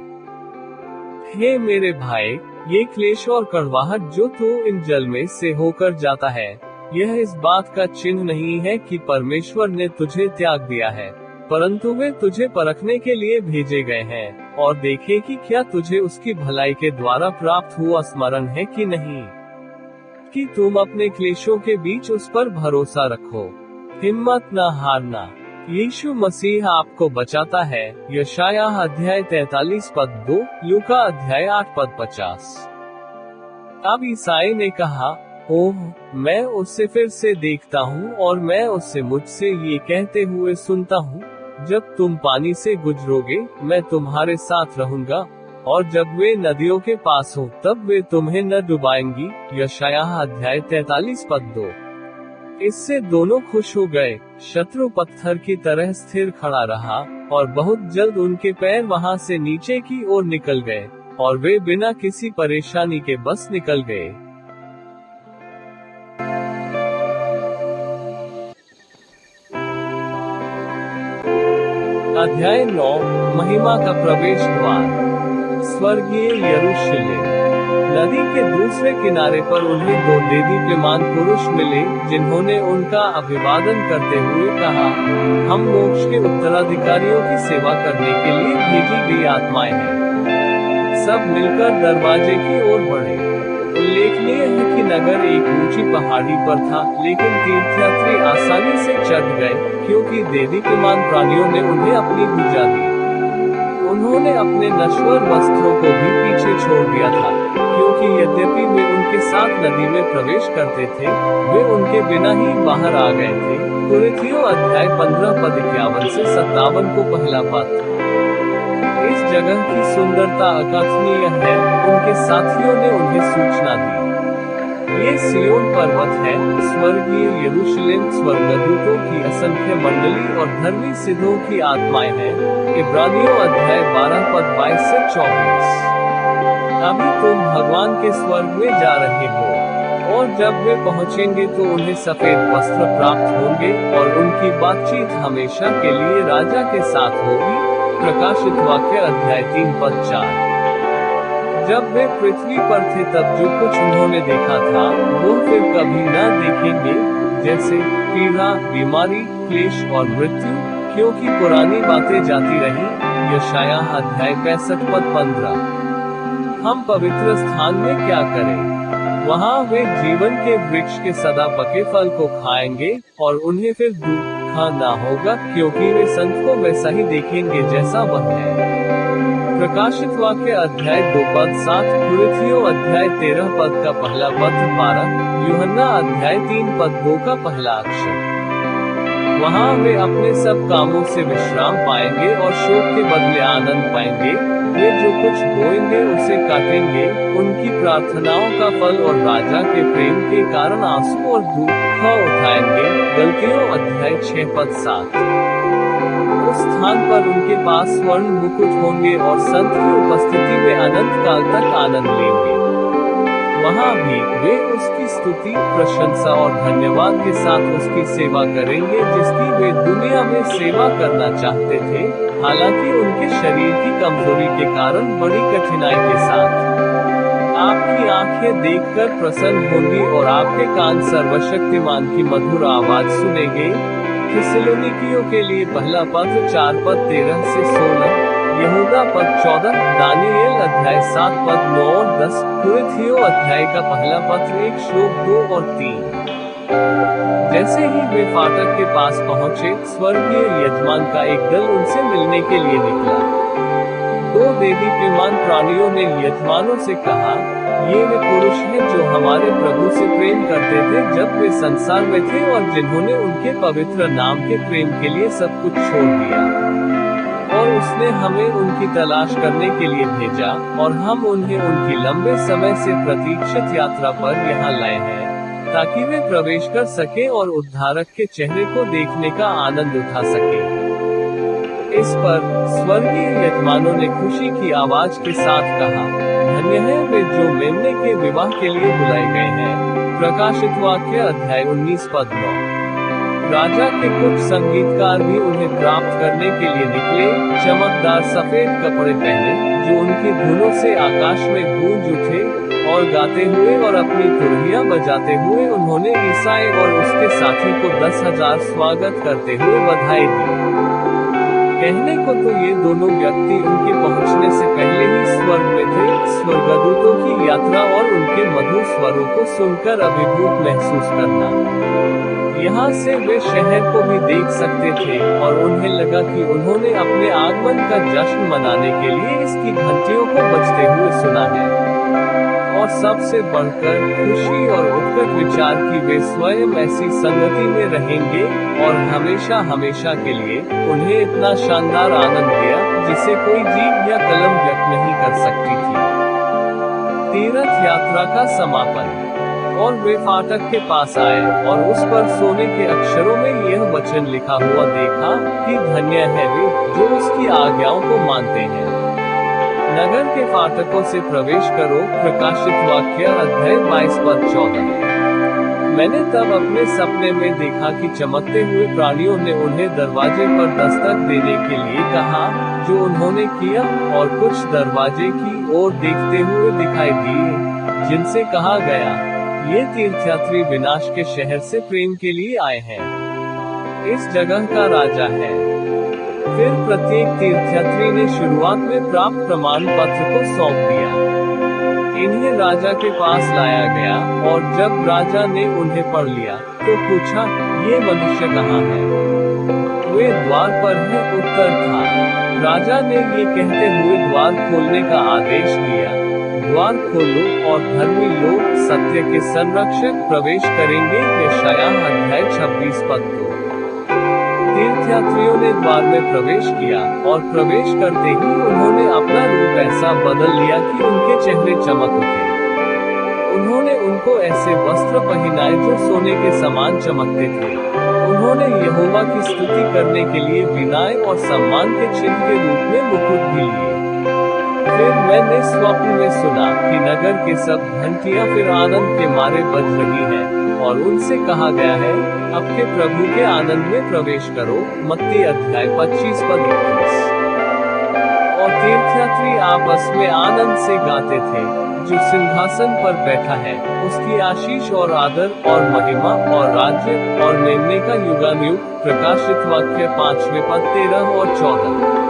हे मेरे भाई, ये क्लेश और कड़वाहट जो तू इन जल में से होकर जाता है, यह इस बात का चिन्ह नहीं है कि परमेश्वर ने तुझे त्याग दिया है, परंतु वे तुझे परखने के लिए भेजे गए हैं और देखे कि क्या तुझे उसकी भलाई के द्वारा प्राप्त हुआ स्मरण है कि नहीं, कि तुम अपने क्लेशों के बीच उस पर भरोसा रखो। हिम्मत न हारना। यीशु मसीह आपको बचाता है। यशायाह अध्याय 43 पद 2, लूका अध्याय 8 पद 50। अब ईसाई ने कहा, ओह, मैं उससे फिर से देखता हूँ और मैं उससे मुझसे ये कहते हुए सुनता हूँ, जब तुम पानी से गुजरोगे मैं तुम्हारे साथ रहूंगा, और जब वे नदियों के पास हो तब वे तुम्हें न डुबाएंगी। यशायाह अध्याय 43 पद 2। इससे दोनों खुश हो गए। शत्रु पत्थर की तरह स्थिर खड़ा रहा और बहुत जल्द उनके पैर वहां से नीचे की ओर निकल गए और वे बिना किसी परेशानी के बस निकल गए। अध्याय 9, महिमा का प्रवेश द्वार। स्वर्गीय यरूशलेम। नदी के दूसरे किनारे पर उन्हें दो देदीप्यमान पुरुष मिले, जिन्होंने उनका अभिवादन करते हुए कहा, हम मोक्ष के उत्तराधिकारियों की सेवा करने के लिए भेजी गई आत्माएं हैं। सब मिलकर दरवाजे की ओर बढ़े। उल्लेखनीय है कि नगर एक ऊंची पहाड़ी पर था, लेकिन तीर्थयात्री आसानी से चढ़ गए, क्योंकि देदीप्यमान प्राणियों ने उन्हें अपनी भुजा दी। उन्होंने अपने नश्वर वस्त्रों को भी पीछे छोड़ दिया था, क्योंकि यद्यपि वे उनके साथ नदी में प्रवेश करते थे, वे उनके बिना ही बाहर आ गए थे। कुरिन्थियों अध्याय 15 पद 51 से 57 को पहला पद। इस जगह की सुंदरता अकथनीय है। उनके साथियों ने उन्हें सूचना दी। ये सियोन पर्वत है, स्वर्गीय यरूशलेम स्वर्गदूतों की असंख्य मंडली और धर्मी सिद्धों की आत्माएं हैं। इब्रानियों अध्याय 12 पद 22 से 24। अभी तुम भगवान के स्वर्ग में जा रहे हो, और जब वे पहुंचेंगे तो उन्हें सफेद वस्त्र प्राप्त होंगे और उनकी बातचीत हमेशा के लिए राजा के साथ होगी। प्रकाशित वाक्य अध्याय 3 पद 4। जब वे पृथ्वी पर थे तब जो कुछ उन्होंने देखा था वो फिर कभी न देखेंगे, जैसे पीड़ा, बीमारी, क्लेश और मृत्यु, क्योंकि पुरानी बातें जाती रही। यशायाह अध्याय 65 पद 15। हम पवित्र स्थान में क्या करें? वहाँ वे जीवन के वृक्ष के सदा पके फल को खाएंगे और उन्हें फिर दुख न होगा, क्योंकि वे संत को वैसा ही देखेंगे जैसा वह है। प्रकाशित वाक्य अध्याय 2 पद 7, कुरिन्थियों अध्याय 13 पद का पहला पद 12, यूहन्ना अध्याय 3 पद 2 का पहला अक्षर। वहाँ वे अपने सब कामों से विश्राम पाएंगे और शोक के बदले आनंद पाएंगे। वे जो कुछ बोएंगे उसे काटेंगे। उनकी प्रार्थनाओं का फल और राजा के प्रेम के कारण आंसू और दुख उठाएंगे। गलतियों अध्याय 6 पद 7। उस स्थान पर उनके पास स्वर्ण मुकुट होंगे और संत की उपस्थिति में अनंत काल तक आनंद लेंगे। वहाँ भी वे उसकी स्तुति, प्रशंसा और धन्यवाद के साथ उसकी सेवा करेंगे, जिसकी वे दुनिया में सेवा करना चाहते थे, हालांकि उनके शरीर की कमजोरी के कारण बड़ी कठिनाई के साथ। आपकी आंखें देखकर प्रसन्न होंगी और आपके कान सर्वशक्तिमान की मधुर आवाज सुनेंगे। थिस्सलुनीकियों के लिए पहला पत्र 4 पद 13 से 16, यहूदा पद 14, दानियेल अध्याय 7 पद 9 और 10, कुरिन्थियों अध्याय का पहला पत्र 1 श्लोक 2 और 3। जैसे ही वे फाटक के पास पहुंचे, स्वर्गीय यजमान का एक दल उनसे मिलने के लिए निकला। 2 देदीप्यमान प्राणियों ने यजमानों से कहा, ये वे पुरुष हैं जो हमारे प्रभु से प्रेम करते थे जब वे संसार में थे और जिन्होंने उनके पवित्र नाम के प्रेम के लिए सब कुछ छोड़ दिया। और उसने हमें उनकी तलाश करने के लिए भेजा, और हम उन्हें उनकी लंबे समय से प्रतीक्षित यात्रा पर यहाँ लाए हैं, ताकि वे प्रवेश कर सके और उद्धारक के चेहरे को देखने का आनंद उठा सके। इस पर स्वर्गीय यजमानों ने खुशी की आवाज के साथ कहा, धन्य है वे जो मेमने के विवाह के लिए बुलाए गए हैं। प्रकाशित वाक्य अध्याय 19 पद 9। राजा के कुछ संगीतकार भी उन्हें प्राप्त करने के लिए निकले, चमकदार सफेद कपड़े पहने, जो उनकी धुनों से आकाश में गूंज उठे, और गाते हुए और अपनी तुरहियां बजाते हुए उन्होंने ईसाई और उसके साथी को 10,000 स्वागत करते हुए बधाई दी। कहने को तो ये दोनों व्यक्ति उनके पहुंचने से पहले ही स्वर्ग में थे। स्वर्गदूतों की यात्रा और उनके मधुर स्वरों को सुनकर अभिभूत महसूस करना। यहाँ से वे शहर को भी देख सकते थे, और उन्हें लगा कि उन्होंने अपने आगमन का जश्न मनाने के लिए इसकी घंटियों को बजते हुए सुना है। और सबसे बढ़कर खुशी और उत्कट विचार की वे स्वयं ऐसी संगति में रहेंगे, और हमेशा हमेशा के लिए उन्हें इतना शानदार आनंद दिया जिसे कोई जीभ या कलम व्यक्त नहीं कर सकती थी। तीर्थ यात्रा का समापन। और वे फाटक के पास आए, और उस पर सोने के अक्षरों में यह वचन लिखा हुआ देखा कि धन्य है वे जो उसकी आज्ञाओं को मानते हैं। नगर के फाटकों से प्रवेश करो। प्रकाशित वाक्य अध्याय 22 पद 14। मैंने तब अपने सपने में देखा कि चमकते हुए प्राणियों ने उन्हें दरवाजे पर दस्तक देने के लिए कहा, जो उन्होंने किया, और कुछ दरवाजे की ओर देखते हुए दिखाई दिए, जिनसे कहा गया, ये तीर्थयात्री विनाश के शहर से प्रेम के लिए आए हैं। इस जगह का राजा है। फिर प्रत्येक तीर्थयात्री ने शुरुआत में प्राप्त प्रमाण पत्र को सौंप दिया। इन्हें राजा के पास लाया गया, और जब राजा ने उन्हें पढ़ लिया, तो पूछा, ये मनुष्य कहाँ है? वे द्वार पर है, उत्तर था। राजा ने ये कहते हुए द्वार खोलने का आदेश दिया। द्वार खोलो, और धर्मी लोग सत्य के संरक्षक प्रवेश करेंगे। यशायाह अध्याय 26 पद 2। तीर्थयात्रियों ने द्वार में प्रवेश किया, और प्रवेश करते ही उन्होंने अपना रूप ऐसा बदल लिया कि उनके चेहरे चमक उठे। उन्होंने उनको ऐसे वस्त्र पहनाए जो सोने के समान चमकते थे। उन्होंने यहोवा की स्तुति करने के लिए विनय और सम्मान के चिन्ह के रूप में मुकुट भी लिए। फिर मैंने स्वप्न में सुना कि नगर के सब घंटियां फिर आनंद के मारे बज रही हैं, और उनसे कहा गया है, आपके प्रभु के आनंद में प्रवेश करो। मत्ती अध्याय 25 पद 21। और तीर्थयात्री आपस में आनंद से गाते थे, जो सिंहासन पर बैठा है, उसकी आशीष और आदर और महिमा और राज्य और मेमने का युगानुयुग। प्रकाशित वाक्य 5वें पद 13 और 14।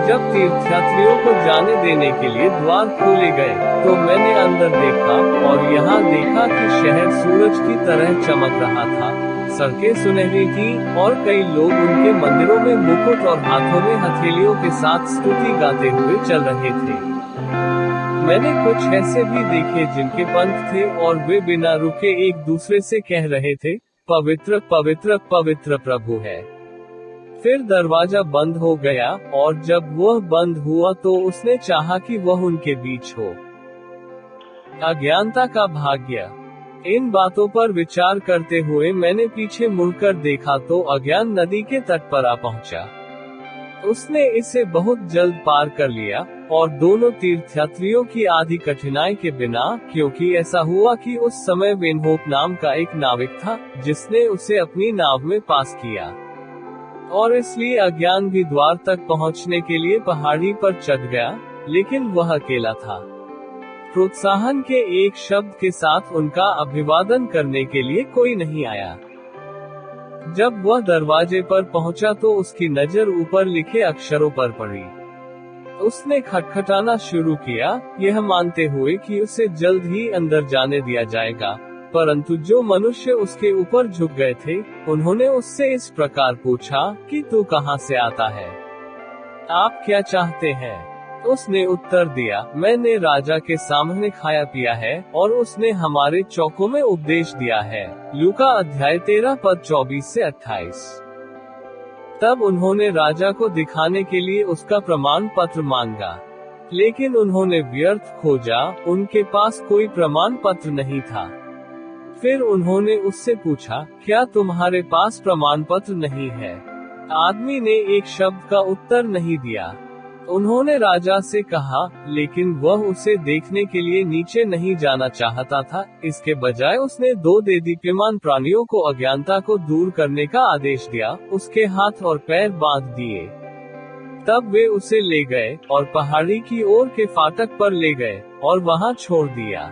जब तीर्थयात्रियों को जाने देने के लिए द्वार खोले गए, तो मैंने अंदर देखा, और यहाँ देखा कि शहर सूरज की तरह चमक रहा था। सड़कें सुनहरी थी, और कई लोग उनके मंदिरों में मुकुट और हाथों में हथेलियों के साथ स्तुति गाते हुए चल रहे थे। मैंने कुछ ऐसे भी देखे जिनके पंख थे, और वे बिना रुके एक दूसरे से कह रहे थे, पवित्र पवित्र पवित्र प्रभु है। फिर दरवाजा बंद हो गया, और जब वह बंद हुआ तो उसने चाहा कि वह उनके बीच हो। अज्ञानता का भाग्य। इन बातों पर विचार करते हुए मैंने पीछे मुड़कर देखा तो अज्ञान नदी के तट पर आ पहुंचा। उसने इसे बहुत जल्द पार कर लिया, और दोनों तीर्थयात्रियों की आधी कठिनाई के बिना, क्योंकि ऐसा हुआ कि उस समय विनहोप नाम का एक नाविक था, जिसने उसे अपनी नाव में पास किया, और इसलिए अज्ञान भी द्वार तक पहुंचने के लिए पहाड़ी पर चढ़ गया, लेकिन वह अकेला था। प्रोत्साहन के एक शब्द के साथ उनका अभिवादन करने के लिए कोई नहीं आया। जब वह दरवाजे पर पहुंचा तो उसकी नजर ऊपर लिखे अक्षरों पर पड़ी। उसने खटखटाना शुरू किया, यह मानते हुए कि उसे जल्द ही अंदर जाने दिया जाएगा, परंतु जो मनुष्य उसके ऊपर झुक गए थे, उन्होंने उससे इस प्रकार पूछा कि तू कहां से आता है? आप क्या चाहते हैं? उसने उत्तर दिया, मैंने राजा के सामने खाया पिया है और उसने हमारे चौकों में उपदेश दिया है। लूका अध्याय 13 पद 24 से 28। तब उन्होंने राजा को दिखाने के लिए उसका प्रमाण पत्र मांगा, लेकिन उन्होंने व्यर्थ खोजा, उनके पास कोई प्रमाण पत्र नहीं था। फिर उन्होंने उससे पूछा, क्या तुम्हारे पास प्रमाण पत्र नहीं है? आदमी ने एक शब्द का उत्तर नहीं दिया। उन्होंने राजा से कहा, लेकिन वह उसे देखने के लिए नीचे नहीं जाना चाहता था, इसके बजाय उसने 2 देदीप्यमान प्राणियों को अज्ञानता को दूर करने का आदेश दिया, उसके हाथ और पैर बांध दिए। तब वे उसे ले गए और पहाड़ी की ओर के फाटक पर ले गए और वहां छोड़ दिया।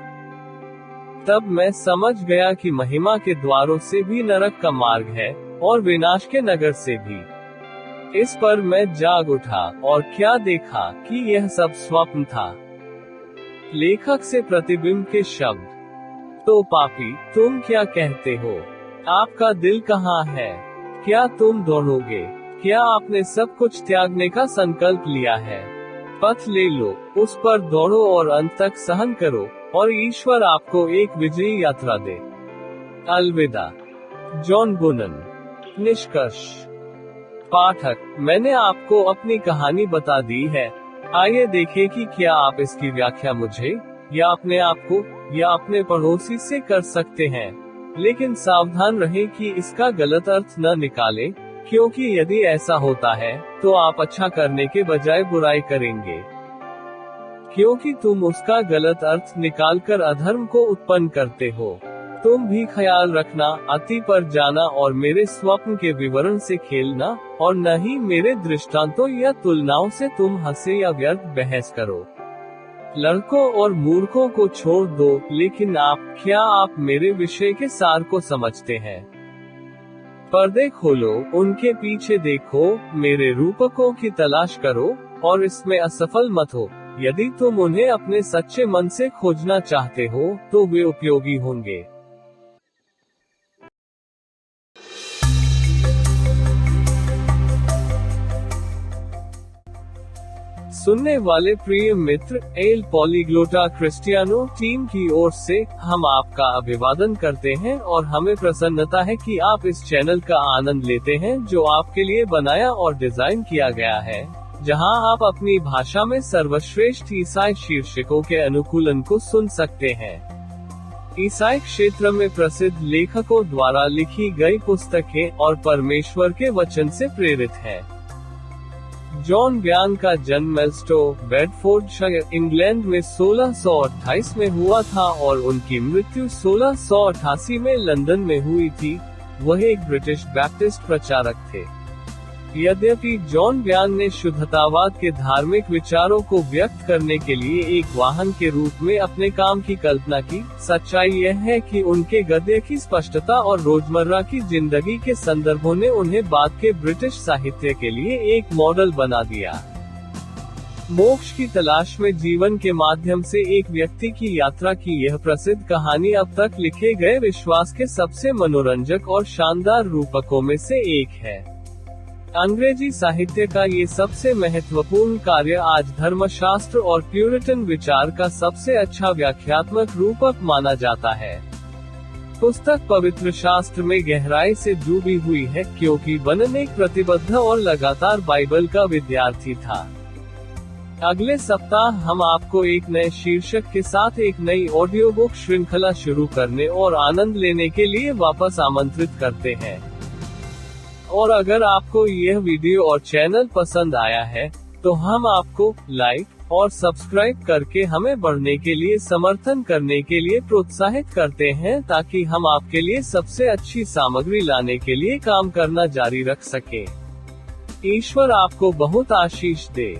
तब मैं समझ गया कि महिमा के द्वारों से भी नरक का मार्ग है और विनाश के नगर से भी। इस पर मैं जाग उठा और क्या देखा कि यह सब स्वप्न था। लेखक से प्रतिबिंब के शब्द। तो पापी, तुम क्या कहते हो? आपका दिल कहाँ है? क्या तुम दौड़ोगे? क्या आपने सब कुछ त्यागने का संकल्प लिया है? पथ ले लो, उस पर दौड़ो और अंत तक सहन करो, और ईश्वर आपको एक विजयी यात्रा दे। अलविदा। जॉन बुनन। निष्कर्ष। पाठक, मैंने आपको अपनी कहानी बता दी है। आइए देखें कि क्या आप इसकी व्याख्या मुझे या अपने आप को या अपने पड़ोसी से कर सकते हैं। लेकिन सावधान रहें कि इसका गलत अर्थ न निकालें, क्योंकि यदि ऐसा होता है तो आप अच्छा करने के बजाय बुराई करेंगे, क्योंकि तुम उसका गलत अर्थ निकालकर अधर्म को उत्पन्न करते हो। तुम भी ख्याल रखना, अति पर जाना और मेरे स्वप्न के विवरण से खेलना, और न ही मेरे दृष्टांतों या तुलनाओं से तुम हंसे या व्यर्थ बहस करो। लड़कों और मूर्खों को छोड़ दो, लेकिन क्या आप मेरे विषय के सार को समझते हैं? पर्दे खोलो, उनके पीछे देखो, मेरे रूपकों की तलाश करो और इसमें असफल मत हो। यदि तुम उन्हें अपने सच्चे मन से खोजना चाहते हो तो वे उपयोगी होंगे। सुनने वाले प्रिय मित्र, एल पॉलीग्लोटा क्रिस्टियानो टीम की ओर से हम आपका अभिवादन करते हैं और हमें प्रसन्नता है कि आप इस चैनल का आनंद लेते हैं जो आपके लिए बनाया और डिजाइन किया गया है, जहां आप अपनी भाषा में सर्वश्रेष्ठ ईसाई शीर्षकों के अनुकूलन को सुन सकते हैं। ईसाई क्षेत्र में प्रसिद्ध लेखकों द्वारा लिखी गई पुस्तकें और परमेश्वर के वचन से प्रेरित है। जॉन ब्यान का जन्म मेल्स्टो, बेडफोर्डशायर, इंग्लैंड में 1628 में हुआ था और उनकी मृत्यु 1688 में लंदन में हुई थी। वह एक ब्रिटिश बैप्टिस्ट प्रचारक थे। यद्यपि जॉन ब्यान ने शुद्धतावाद के धार्मिक विचारों को व्यक्त करने के लिए एक वाहन के रूप में अपने काम की कल्पना की, सच्चाई यह है कि उनके गद्य की स्पष्टता और रोजमर्रा की जिंदगी के संदर्भों ने उन्हें बाद के ब्रिटिश साहित्य के लिए एक मॉडल बना दिया। मोक्ष की तलाश में जीवन के माध्यम से एक व्यक्ति की यात्रा की यह प्रसिद्ध कहानी अब तक लिखे गए विश्वास के सबसे मनोरंजक और शानदार रूपकों में से एक है। अंग्रेजी साहित्य का ये सबसे महत्वपूर्ण कार्य आज धर्मशास्त्र और प्यूरिटन विचार का सबसे अच्छा व्याख्यात्मक रूपक माना जाता है। पुस्तक पवित्र शास्त्र में गहराई से डूबी हुई है, क्योंकि बनन एक प्रतिबद्ध और लगातार बाइबल का विद्यार्थी था। अगले सप्ताह हम आपको एक नए शीर्षक के साथ एक नई ऑडियो बुक श्रृंखला शुरू करने और आनंद लेने के लिए वापस आमंत्रित करते हैं। और अगर आपको यह वीडियो और चैनल पसंद आया है, तो हम आपको लाइक और सब्सक्राइब करके हमें बढ़ने के लिए समर्थन करने के लिए प्रोत्साहित करते हैं, ताकि हम आपके लिए सबसे अच्छी सामग्री लाने के लिए काम करना जारी रख सके। ईश्वर आपको बहुत आशीष दे।